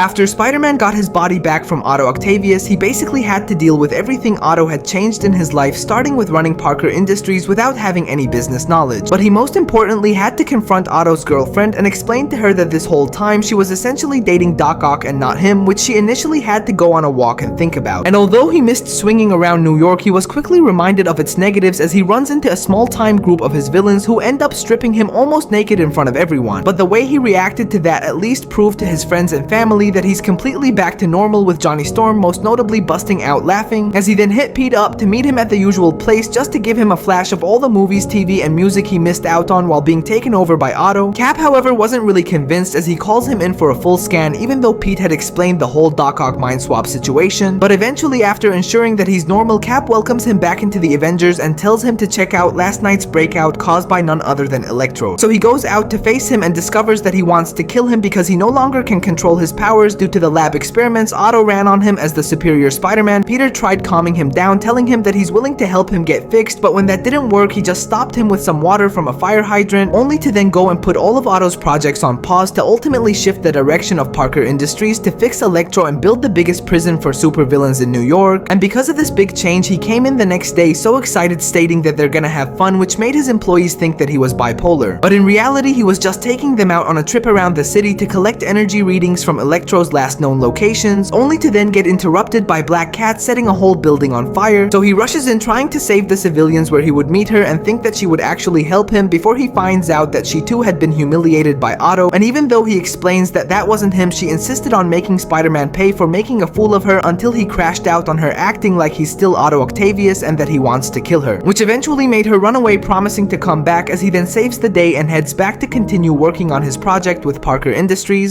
After Spider-Man got his body back from Otto Octavius, he basically had to deal with everything Otto had changed in his life, starting with running Parker Industries without having any business knowledge. But he most importantly had to confront Otto's girlfriend and explain to her that this whole time she was essentially dating Doc Ock and not him, which she initially had to go on a walk and think about. And although he missed swinging around New York, he was quickly reminded of its negatives as he runs into a small-time group of his villains who end up stripping him almost naked in front of everyone. But the way he reacted to that at least proved to his friends and family that he's completely back to normal, with Johnny Storm most notably busting out laughing as he then hit Pete up to meet him at the usual place just to give him a flash of all the movies, TV, and music he missed out on while being taken over by Otto. Cap, however, wasn't really convinced as he calls him in for a full scan even though Pete had explained the whole Doc Ock mind swap situation. But eventually, after ensuring that he's normal, Cap welcomes him back into the Avengers and tells him to check out last night's breakout caused by none other than Electro. So he goes out to face him and discovers that he wants to kill him because he no longer can control his powers due to the lab experiments Otto ran on him as the superior Spider-Man. Peter tried calming him down, telling him that he's willing to help him get fixed, but when that didn't work, he just stopped him with some water from a fire hydrant, only to then go and put all of Otto's projects on pause to ultimately shift the direction of Parker Industries to fix Electro and build the biggest prison for supervillains in New York. And because of this big change, he came in the next day so excited, stating that they're gonna have fun, which made his employees think that he was bipolar. But in reality, he was just taking them out on a trip around the city to collect energy readings from Electro's last known locations, only to then get interrupted by Black Cat setting a whole building on fire. So he rushes in trying to save the civilians where he would meet her and think that she would actually help him before he finds out that she too had been humiliated by Otto. And even though he explains that that wasn't him, she insisted on making Spider-Man pay for making a fool of her until he crashed out on her, acting like he's still Otto Octavius and that he wants to kill her, which eventually made her run away, promising to come back, as he then saves the day and heads back to continue working on his project with Parker Industries.